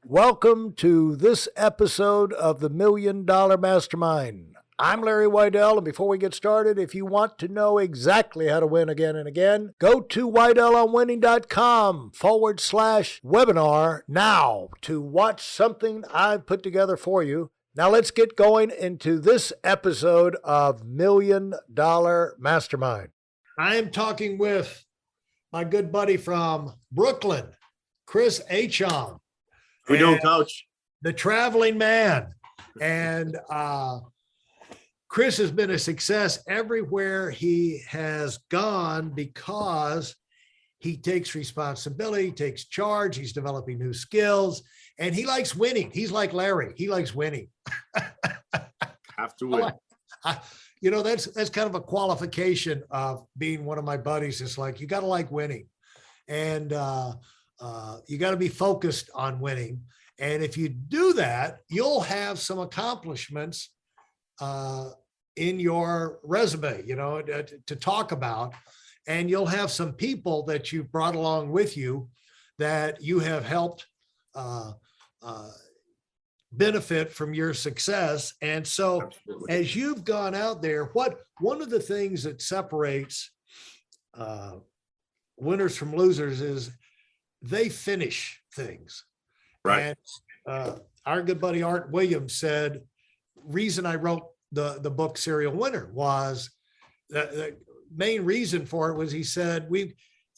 Welcome to this episode of the $1 Million Mastermind. I'm Larry Weidel, and before we get started, if you want to know exactly how to win again and again, go to weidelonwinning.com/webinar now to watch something I've put together for you. Now let's get going into this episode of $1 Million Mastermind. I am talking with my good buddy from Brooklyn, Chris Achong. We don't, coach. The traveling man. And Chris has been a success everywhere he has gone because he takes responsibility, takes charge, he's developing new skills, and he likes winning. He's like Larry. He likes winning. Have to win. That's kind of a qualification of being one of my buddies. It's like, you got to like winning. And you got to be focused on winning. And if you do that, you'll have some accomplishments in your resume, to talk about. And you'll have some people that you've brought along with you that you have helped benefit from your success. And so Absolutely. As you've gone out there, one of the things that separates winners from losers is they finish things. Right. And our good buddy Art Williams said, reason I wrote the book Serial Winner was the main reason for it was he said,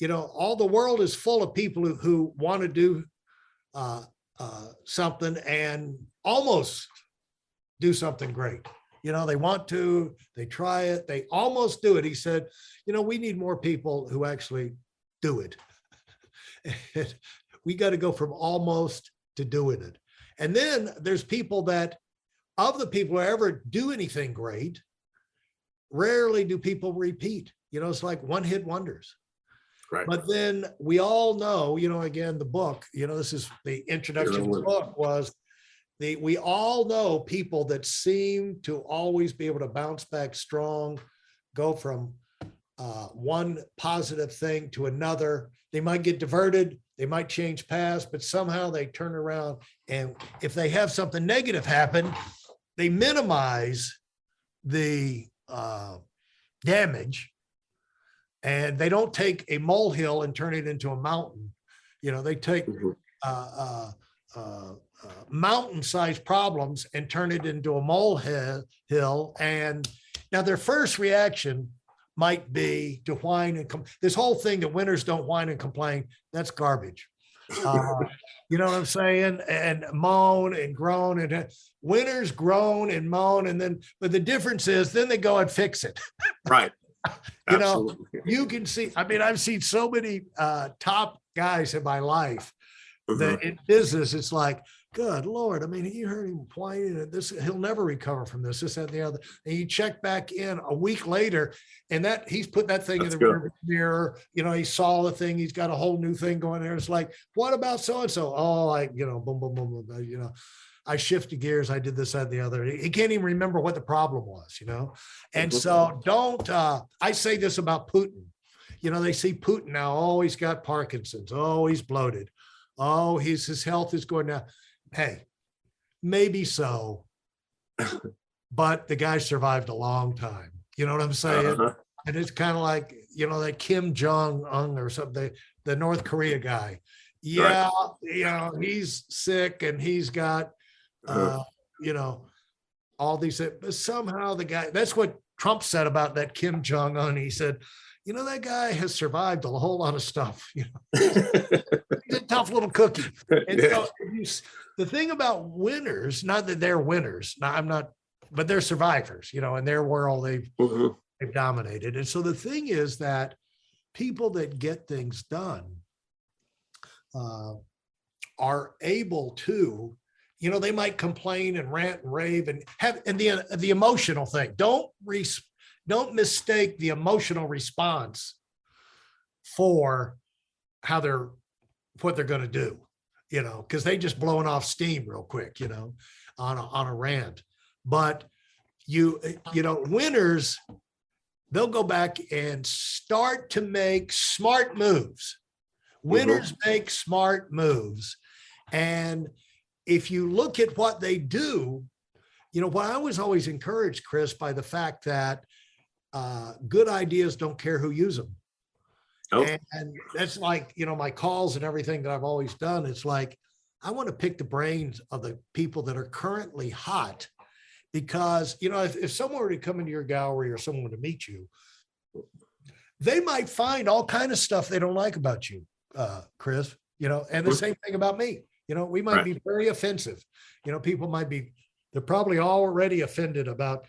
all the world is full of people who want to do something and almost do something great. They want to, they try it, they almost do it. He said, we need more people who actually do it. We got to go from almost to doing it. And then there's people that, of the people who ever do anything great, rarely do people repeat. It's like one-hit wonders. Right. But then we all know, again, the book, this is the introduction to the book was we all know people that seem to always be able to bounce back strong, go from one positive thing to another. They might get diverted, they might change paths, but somehow they turn around. And if they have something negative happen, they minimize the damage, and they don't take a molehill and turn it into a mountain. They take mountain-sized problems and turn it into a molehill. And now their first reaction might be to whine and this whole thing that winners don't whine and complain, that's garbage. You know what I'm saying? And moan and groan, and winners groan and moan, but the difference is then they go and fix it. Right. Absolutely. You can see, I've seen so many top guys in my life that in business, it's like, good Lord. You heard him whining at this, he'll never recover from this, that, and the other. And you check back in a week later, and that he's put that thing in the rearview mirror. He saw the thing, he's got a whole new thing going there. It's like, what about so-and-so? Oh, boom, boom, boom, boom, I shifted gears, I did this, that, and the other. He can't even remember what the problem was, And so don't, I say this about Putin. They see Putin now, oh, he's got Parkinson's. Oh, he's bloated. Oh, his health is going down. Hey, maybe so, but the guy survived a long time. You know what I'm saying? And it's kind of like, that Kim Jong-un or something, the North Korea guy. Yeah, right. He's sick and he's got, all these things. But somehow the guy, that's what Trump said about that Kim Jong-un. He said, that guy has survived a whole lot of stuff. He's a tough little cookie. And so the thing about winners, not that they're winners, but they're survivors, in their world, they've dominated. And so the thing is that people that get things done are able to, they might complain and rant and rave and the emotional thing. Don't mistake the emotional response for what they're going to do, because they just blowing off steam real quick, on a rant. But winners, they'll go back and start to make smart moves. Winners make smart moves. And if you look at what they do, you know, what I was always encouraged, Chris, by the fact that good ideas don't care who use them. Oh, And that's like, you know, my calls and everything that I've always done. It's like, I want to pick the brains of the people that are currently hot, because, you know, if someone were to come into your gallery or someone to meet you, they might find all kind of stuff they don't like about you, Chris, you know, and the same thing about me. You know, we might be very offensive. You know, people might be, they're probably already offended about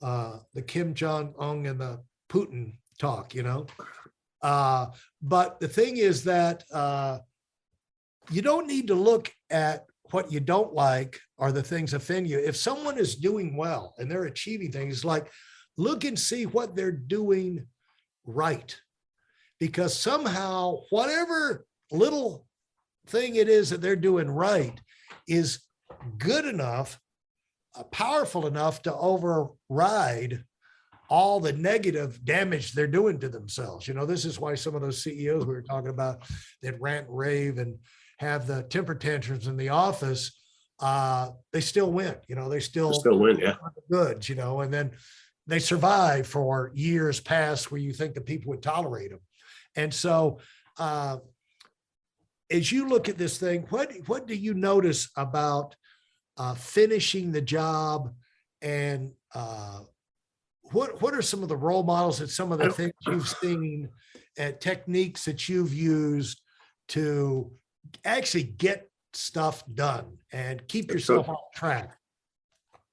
the Kim Jong-un and the Putin talk, you know. But the thing is that you don't need to look at what you don't like or the things offend you. If someone is doing well and they're achieving things, like look and see what they're doing right. Because somehow, whatever little thing it is that they're doing right is good enough, powerful enough to override all the negative damage they're doing to themselves. You know, this is why some of those CEOs we were talking about that rant, rave, and have the temper tantrums in the office, they still win. You know, they still win, yeah. Goods, you know, and then they survive for years past where you think that people would tolerate them. And so, as you look at this thing, what do you notice about finishing the job, and what are some of the role models and some of the things you've seen and techniques that you've used to actually get stuff done and keep yourself on track?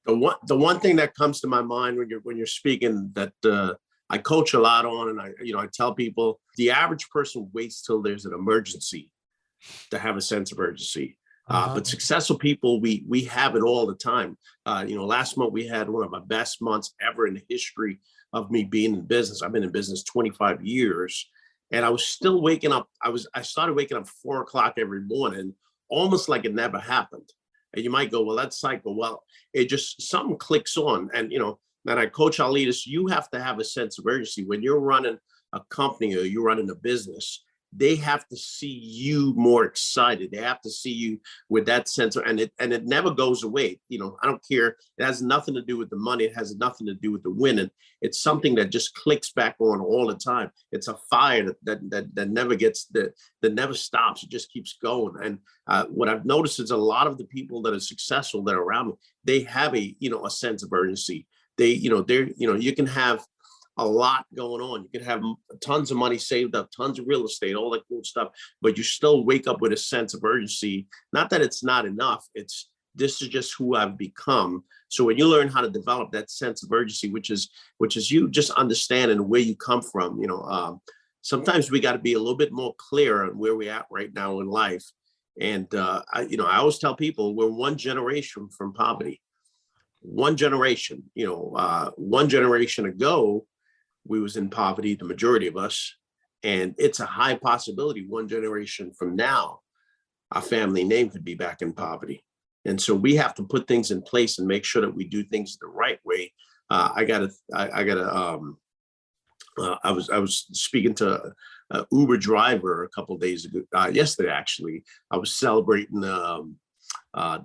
The one thing that comes to my mind when you're speaking that I coach a lot on, and I tell people the average person waits till there's an emergency to have a sense of urgency. But successful people, we have it all the time. Last month we had one of my best months ever in the history of me being in business. I've been in business 25 years, and I was still waking up. I started waking up 4 o'clock every morning, almost like it never happened. And you might go, well, that's cycle. Well, it just, something clicks on. And, and I coach our leaders. You have to have a sense of urgency when you're running a company or you're running a business. They have to see you more excited. They have to see you with that sense of, and it never goes away. I don't care. It has nothing to do with the money. It has nothing to do with the winning. It's something that just clicks back on all the time. It's a fire that never gets, that never stops. It just keeps going. And what I've noticed is a lot of the people that are successful that are around me, they have a sense of urgency. You can have a lot going on. You can have tons of money saved up, tons of real estate, all that cool stuff, but you still wake up with a sense of urgency. Not that it's not enough. This is just who I've become. So when you learn how to develop that sense of urgency, which is you just understanding where you come from, sometimes we got to be a little bit more clear on where we're at right now in life. And I always tell people we're one generation from poverty. One generation, one generation ago, we was in poverty, the majority of us, and it's a high possibility one generation from now, our family name could be back in poverty. And so we have to put things in place and make sure that we do things the right way. I was speaking to an Uber driver a couple of days ago, yesterday, actually. I was celebrating the guy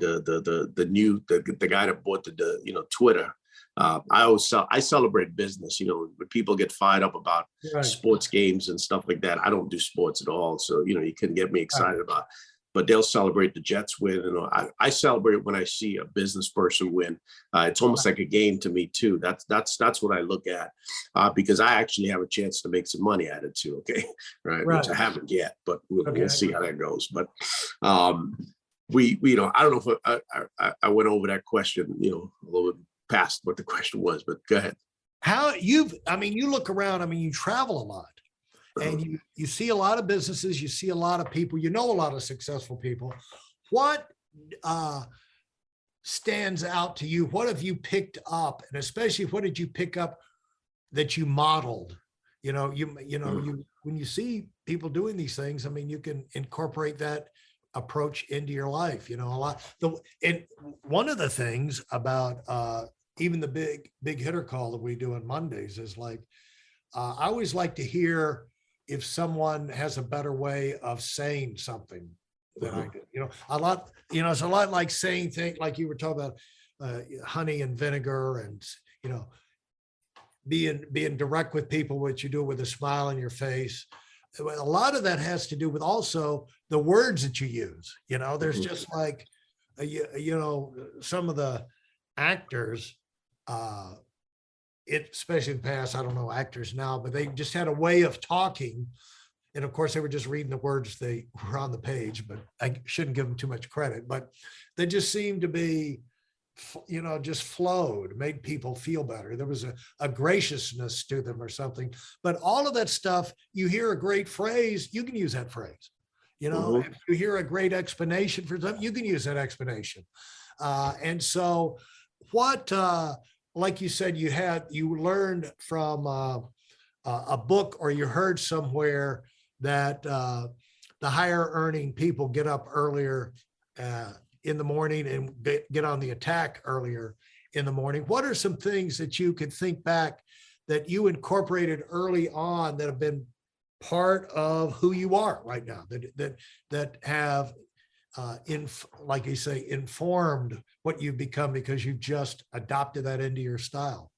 that bought the Twitter. I celebrate business, when people get fired up about sports games and stuff like that. I don't do sports at all. So, you can get me excited about it. But they'll celebrate the Jets win. And I celebrate when I see a business person win. It's almost like a game to me too. That's what I look at, because I actually have a chance to make some money at it too. Okay. Right. Which I haven't yet, but we'll see how that goes. But, I don't know if I went over that question, a little bit past what the question was, but go ahead. You look around, you travel a lot, and you see a lot of businesses, you see a lot of people, a lot of successful people. What stands out to you? What have you picked up? And especially, what did you pick up that you modeled? When you see people doing these things, you can incorporate that approach into your life, a lot. And one of the things about even the big hitter call that we do on Mondays is like, I always like to hear if someone has a better way of saying something, than I do. A lot, it's a lot like saying things like you were talking about honey and vinegar and, being direct with people, what you do with a smile on your face. A lot of that has to do with also the words that you use. There's just like, some of the actors, especially in the past, I don't know actors now, but they just had a way of talking. And of course, they were just reading the words they were on the page, but I shouldn't give them too much credit. But they just seemed to be, just flowed, made people feel better. There was a graciousness to them or something. But all of that stuff, you hear a great phrase, you can use that phrase. If you hear a great explanation for something, you can use that explanation. And so what, like you said, you learned from a book, or you heard somewhere that the higher earning people get up earlier in the morning and get on the attack earlier in the morning. What are some things that you could think back that you incorporated early on that have been part of who you are right now, that have like you say, informed what you've become because you just adopted that into your style?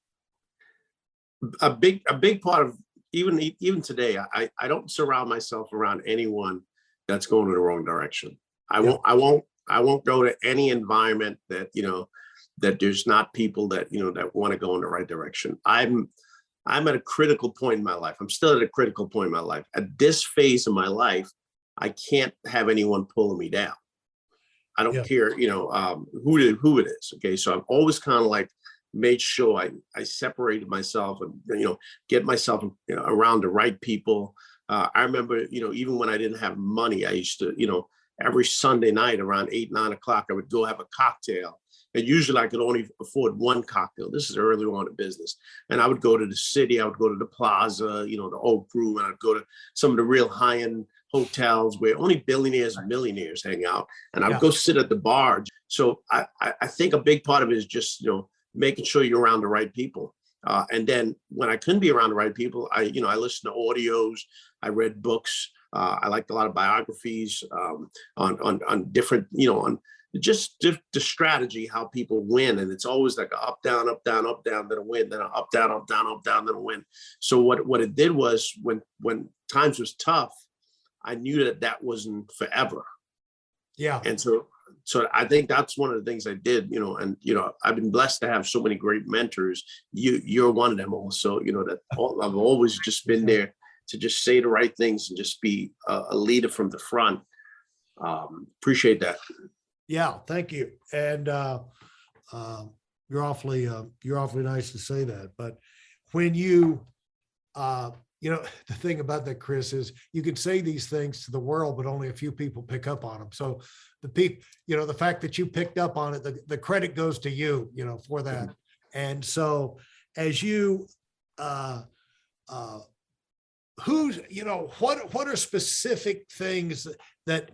A big part of even today, I don't surround myself around anyone that's going in the wrong direction. I won't go to any environment that, that there's not people that, that want to go in the right direction. I'm at a critical point in my life. I'm still at a critical point in my life. At this phase of my life, I can't have anyone pulling me down. I don't care, who it is. Okay. So I've always kind of like made sure I separated myself and, get myself, around the right people. I remember, even when I didn't have money, I used to, every Sunday night around 8, 9 o'clock, I would go have a cocktail. And usually I could only afford one cocktail. This is early on in business. And I would go to the city, I would go to the plaza, the Oak Grove, and I'd go to some of the real high-end hotels where only billionaires and millionaires hang out. And I would go sit at the bar. So I think a big part of it is just, making sure you're around the right people. And then when I couldn't be around the right people, I listened to audios, I read books. I liked a lot of biographies on different, on just the strategy, how people win. And it's always like a up, down, then a win, then a up, down, then a win. So what it did was when times was tough, I knew that wasn't forever. Yeah. And so I think that's one of the things I did, and, I've been blessed to have so many great mentors. You're one of them also, I've always just been there to just say the right things and just be a leader from the front. Appreciate that. Yeah, thank you. And you're awfully nice to say that. But when you, the thing about that, Chris, is you can say these things to the world, but only a few people pick up on them. So the people, the fact that you picked up on it, the credit goes to you, for that. And so as you, what are specific things that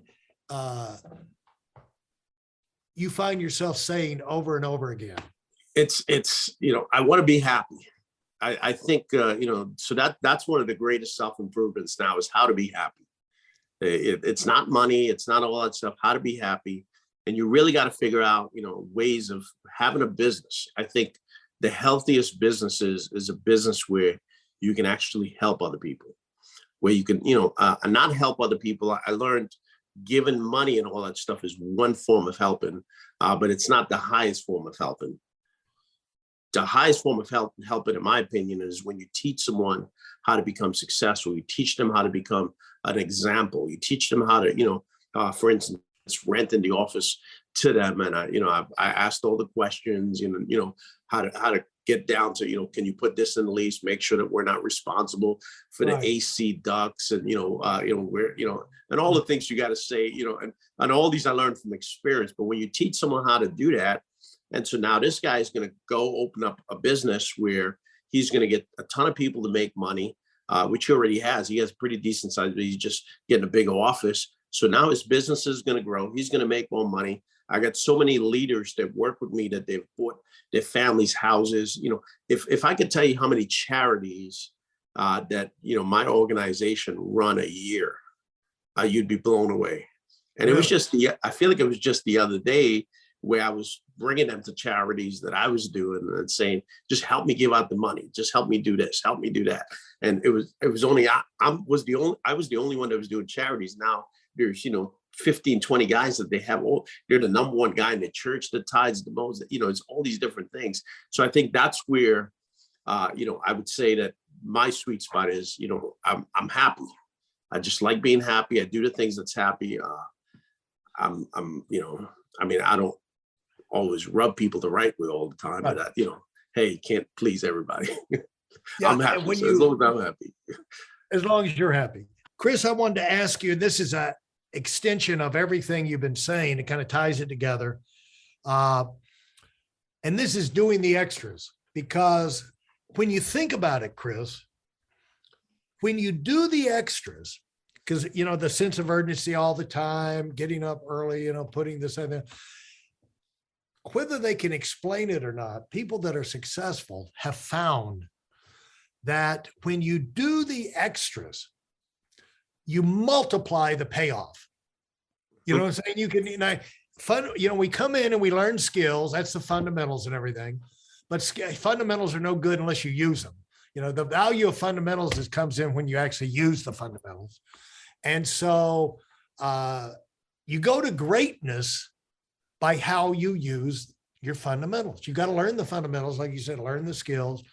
you find yourself saying over and over again? It's I want to be happy. I think, so that's one of the greatest self-improvements now is how to be happy. It's not money. It's not all that stuff, how to be happy. And you really got to figure out, ways of having a business. I think the healthiest businesses is a business where you can actually help other people, where you can, not help other people. I learned giving money and all that stuff is one form of helping, but it's not the highest form of helping. The highest form of helping, in my opinion, is when you teach someone how to become successful. You teach them how to become an example. You teach them how to, for instance, rent in the office to them. And I asked all the questions, how to get down to, can you put this in the lease? Make sure that we're not responsible for the AC ducts and, and all the things you got to say, and all these I learned from experience. But when you teach someone how to do that, and so now this guy is going to go open up a business where he's going to get a ton of people to make money, which he already has. He has pretty decent size, but he's just getting a big office. So now his business is going to grow. He's going to make more money. I got so many leaders that work with me that they've bought their families' houses. If I could tell you how many charities that, my organization run a year, you'd be blown away. And it was just I feel like it was just the other day where I was bringing them to charities that I was doing and saying, just help me give out the money. Just help me do this. Help me do that. And it was only, I was the only one that was doing charities. Now there's, 15, 20 guys that they have. They're the number one guy in the church that tithes the most, it's all these different things. So I think that's where, I would say that my sweet spot is, I'm happy. I just like being happy. I do the things that's happy. I don't always rub people the right way all the time, Right. but hey, you can't please everybody. Yeah, I'm happy. when So as long as I'm happy. As long as you're happy. Chris, I wanted to ask you, this is a extension of everything you've been saying. It kind of ties it together. And this is doing the extras, because when you think about it, Chris, when you do the extras, because, the sense of urgency all the time, getting up early, putting this in there, whether they can explain it or not, people that are successful have found that when you do the extras, you multiply the payoff. You know what I'm saying? You can, we come in and we learn skills. That's the fundamentals and everything. But fundamentals are no good unless you use them. The value of fundamentals comes in when you actually use the fundamentals. And so you go to greatness by how you use your fundamentals. You got to learn the fundamentals, like you said, learn the skills.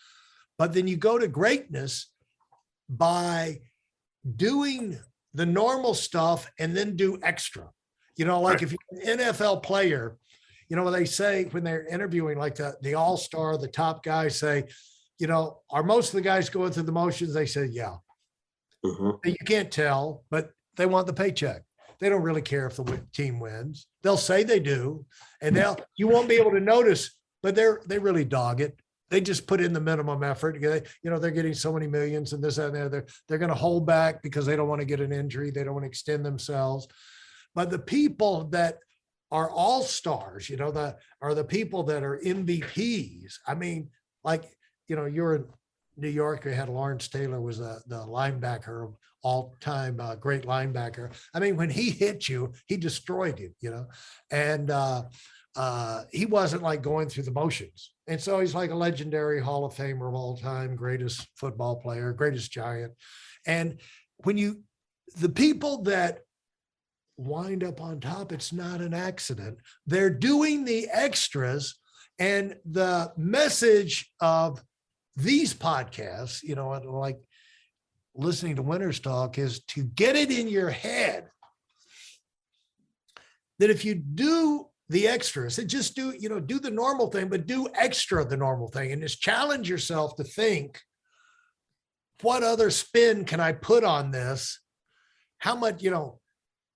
But then you go to greatness by doing the normal stuff and then do extra. Like if you're an NFL player, what they say when they're interviewing, like the all-star, the top guys say, are most of the guys going through the motions? They say, yeah. You can't tell, but they want the paycheck. They don't really care if the team wins. They'll say they do, and you won't be able to notice, but they really dog it. They just put in the minimum effort. They're getting so many millions and this and that. They're going to hold back because they don't want to get an injury. They don't want to extend themselves. But the people that are all stars, are the people that are MVPs. I mean, like, you're in New York. You had Lawrence Taylor was the linebacker, all-time great linebacker. I mean, when he hit you, he destroyed you, and he wasn't like going through the motions. And so he's like a legendary Hall of Famer of all time, greatest football player, greatest giant. And the people that wind up on top, it's not an accident. They're doing the extras. And the message of these podcasts, like listening to Winners Talk, is to get it in your head that if you do the extras and just do the normal thing, but do extra the normal thing, and just challenge yourself to think, what other spin can I put on this? How much,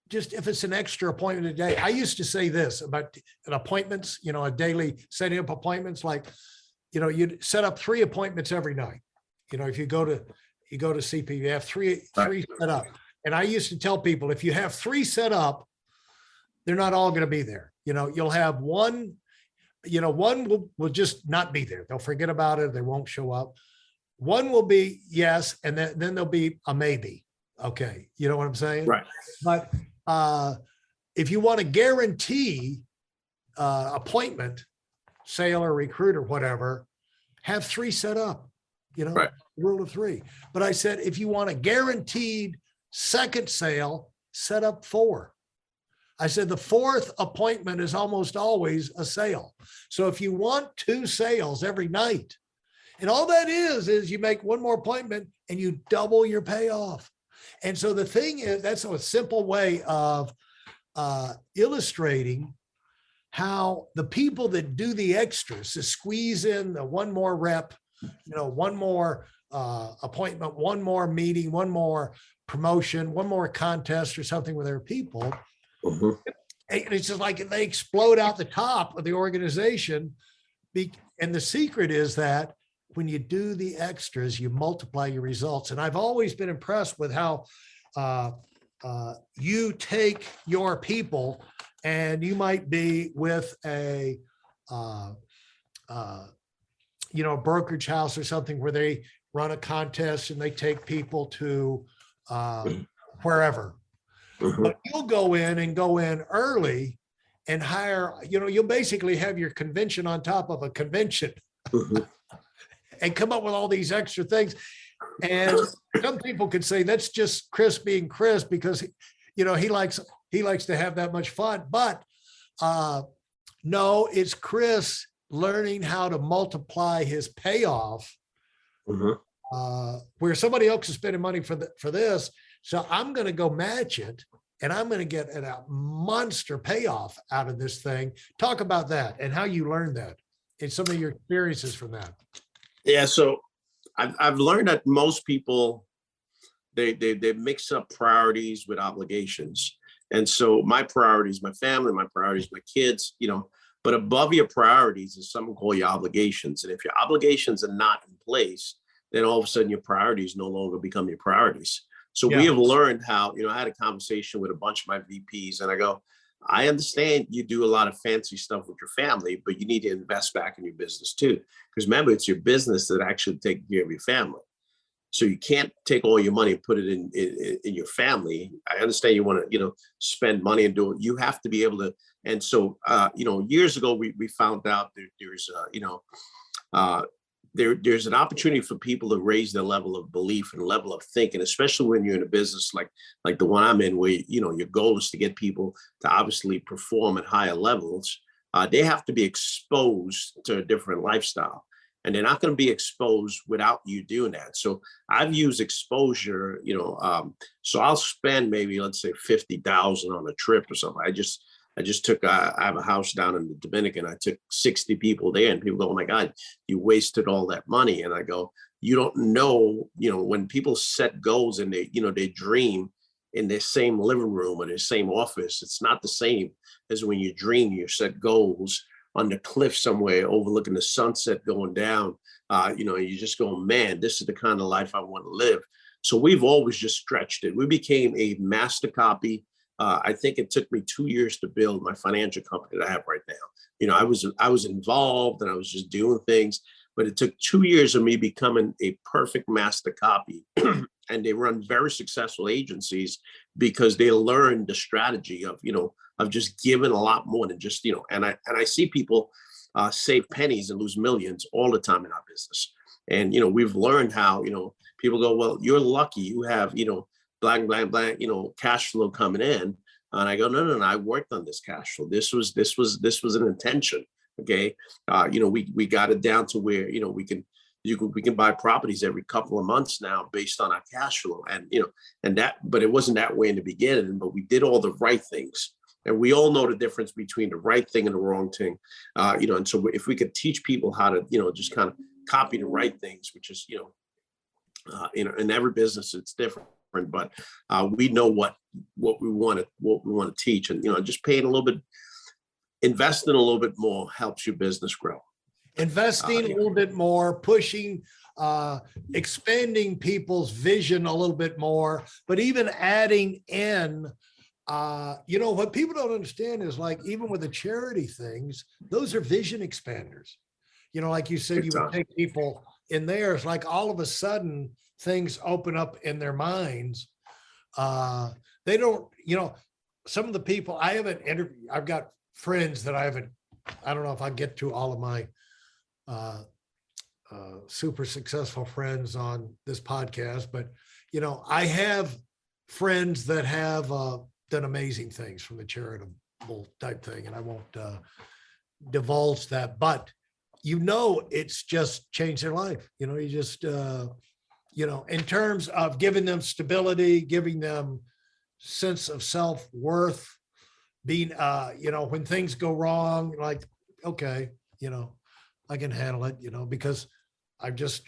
just if it's an extra appointment a day. I used to say this about appointments, a daily setting up appointments, like, you'd set up 3 appointments every night. If you go to CP, you have three set up. And I used to tell people, if you have 3 set up, they're not all going to be there. You'll have one, one will just not be there. They'll forget about it. They won't show up. One will be yes. And then there'll be a maybe. Okay. You know what I'm saying? Right. But if you want to guarantee appointment, sale or recruit or whatever, have 3 set up, Right. Rule of 3. But I said, if you want a guaranteed second sale, set up 4. I said, the 4th appointment is almost always a sale. So if you want 2 sales every night, and all that is you make 1 more appointment and you double your payoff. And so the thing is, that's a simple way of illustrating how the people that do the extras, to squeeze in the 1 more rep, 1 more appointment, 1 more meeting, 1 more promotion, 1 more contest or something with their people. And it's just like they explode out the top of the organization. And the secret is that when you do the extras, you multiply your results. And I've always been impressed with how you take your people, and you might be with a brokerage house or something where they run a contest and they take people to wherever. Mhm. But you'll go in early and hire, you'll basically have your convention on top of a convention Mhm. and come up with all these extra things. And some people could say that's just Chris being Chris because he likes to have that much fun. But no, it's Chris learning how to multiply his payoff, Mhm. where somebody else is spending money for this. So I'm going to go match it, and I'm going to get a monster payoff out of this thing. Talk about that and how you learned that and some of your experiences from that. Yeah. So I've learned that most people they mix up priorities with obligations. And so my priorities, my family, my priorities, my kids, but above your priorities is something called your obligations. And if your obligations are not in place, then all of a sudden your priorities no longer become your priorities. So we Yeah. have learned how, I had a conversation with a bunch of my VPs and I go, I understand you do a lot of fancy stuff with your family, but you need to invest back in your business too. Because remember, it's your business that actually takes care of your family. So you can't take all your money and put it in your family. I understand you want to, spend money and do it. You have to be able to. And so, years ago, we found out there's an opportunity for people to raise their level of belief and level of thinking, especially when you're in a business like the one I'm in, where, your goal is to get people to obviously perform at higher levels. They have to be exposed to a different lifestyle. And they're not going to be exposed without you doing that. So I've used exposure, so I'll spend maybe, let's say 50,000 on a trip or something. I just took, I have a house down in the Dominican. I took 60 people there and people go, oh my God, you wasted all that money. And I go, you don't know, when people set goals and they dream in their same living room or their same office, it's not the same as when you dream, you set goals on the cliff somewhere overlooking the sunset going down. You just go, man, this is the kind of life I want to live. So we've always just stretched it. We became a master copy. I think it took me 2 years to build my financial company that I have right now. I was involved and I was just doing things, but it took 2 years of me becoming a perfect master copy. And they run very successful agencies because they learned the strategy of just giving a lot more than just, and I see people save pennies and lose millions all the time in our business. And, we've learned how, people go, well, you're lucky you have, blank, blank, blank, cash flow coming in. And I go, no, I worked on this cash flow. This was an intention. Okay. We got it down to where, we can buy properties every couple of months now based on our cash flow. And but it wasn't that way in the beginning, but we did all the right things. And we all know the difference between the right thing and the wrong thing. And so if we could teach people how to, just kind of copy the right things, which is, in every business, it's different, but we know what we want to teach, and, just paying a little bit, investing a little bit more helps your business grow. Investing a little bit more, pushing, expanding people's vision a little bit more, but even adding in, what people don't understand is, like, even with the charity things, those are vision expanders. Like you said, you would take people in there. It's like all of a sudden things open up in their minds. They don't, some of the people I haven't interviewed, I've got friends that I don't know if I get to all of my super successful friends on this podcast, but I have friends that have done amazing things from the charitable type thing, and I won't divulge that, but it's just changed their life. You just in terms of giving them stability, giving them sense of self-worth, being when things go wrong, like, okay, I can handle it, because I've just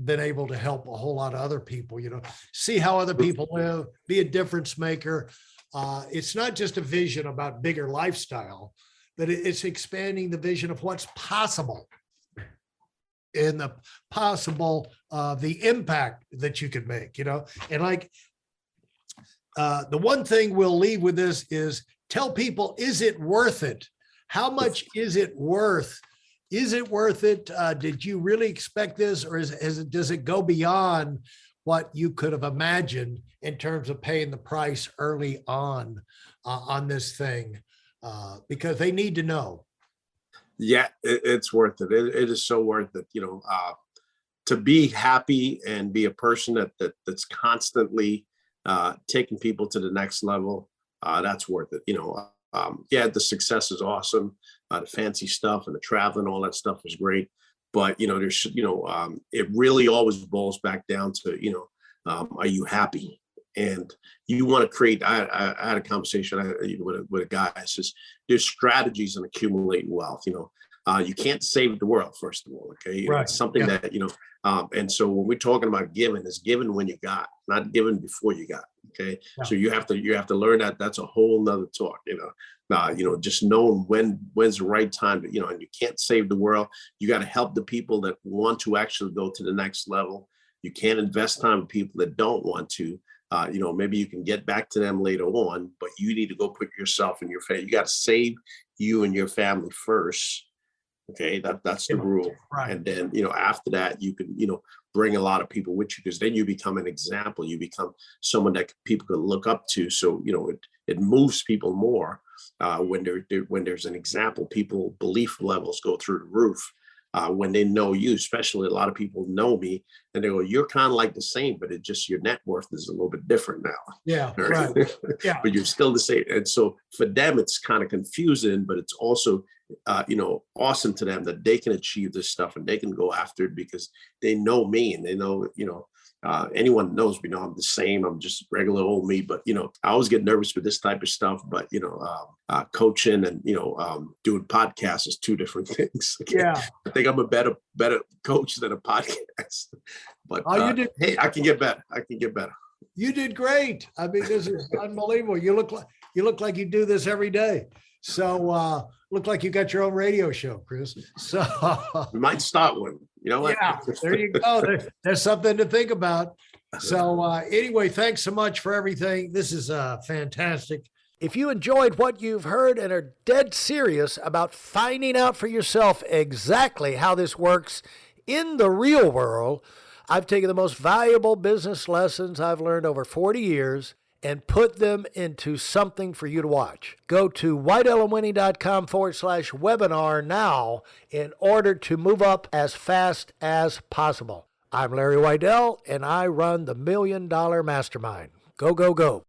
been able to help a whole lot of other people, see how other people live, be a difference maker. It's not just a vision about bigger lifestyle, but it's expanding the vision of what's possible and the impact that you could make, and like, the one thing we'll leave with this is tell people, is it worth it? How much is it worth? Is it worth it? Did you really expect this, or does it go beyond what you could have imagined in terms of paying the price early on this thing, because they need to know. Yeah, it's worth it. It is so worth it. To be happy and be a person that's constantly taking people to the next level. That's worth it. Yeah, the success is awesome. The fancy stuff and the traveling, all that stuff is great. But there's it really always boils back down to are you happy? And you want to create. I had a conversation with a guy. I says there's strategies in accumulating wealth. You can't save the world, first of all. Okay, Right. It's something that and so when we're talking about giving, it's given when you got, not given before you got. Okay, Yeah. so you have to learn that. That's a whole nother talk. Just knowing when's the right time to, and you can't save the world. You got to help the people that want to actually go to the next level. You can't invest time with people that don't want to. Maybe you can get back to them later on, but you need to go put yourself and your family. You got to save you and your family first. Okay, that's the rule. Right. And then, after that, you can, bring a lot of people with you, because then you become an example. You become someone that people can look up to. So, it moves people more when there's an example. People belief levels go through the roof when they know you. Especially a lot of people know me and they go, "You're kind of like the same, but it's just your net worth is a little bit different now." Yeah, right. Yeah. But you're still the same. And so for them, it's kind of confusing, but it's also awesome to them that they can achieve this stuff and they can go after it because they know me and they know, anyone knows me, I'm the same. I'm just regular old me, but I always get nervous with this type of stuff, but coaching and, doing podcasts is two different things. Okay? Yeah. I think I'm a better coach than a podcast, but you did. hey, I can get better. You did great. I mean, this is unbelievable. You look like you do this every day. So look like you got your own radio show, Chris. So we might start one. You know what? Yeah, there you go. There's something to think about. So anyway, thanks so much for everything. This is fantastic. If you enjoyed what you've heard and are dead serious about finding out for yourself exactly how this works in the real world, I've taken the most valuable business lessons I've learned over 40 years and put them into something for you to watch. Go to whiteelementary.com/webinar now in order to move up as fast as possible. I'm Larry Weidel, and I run the $1 Million Mastermind. Go, go, go.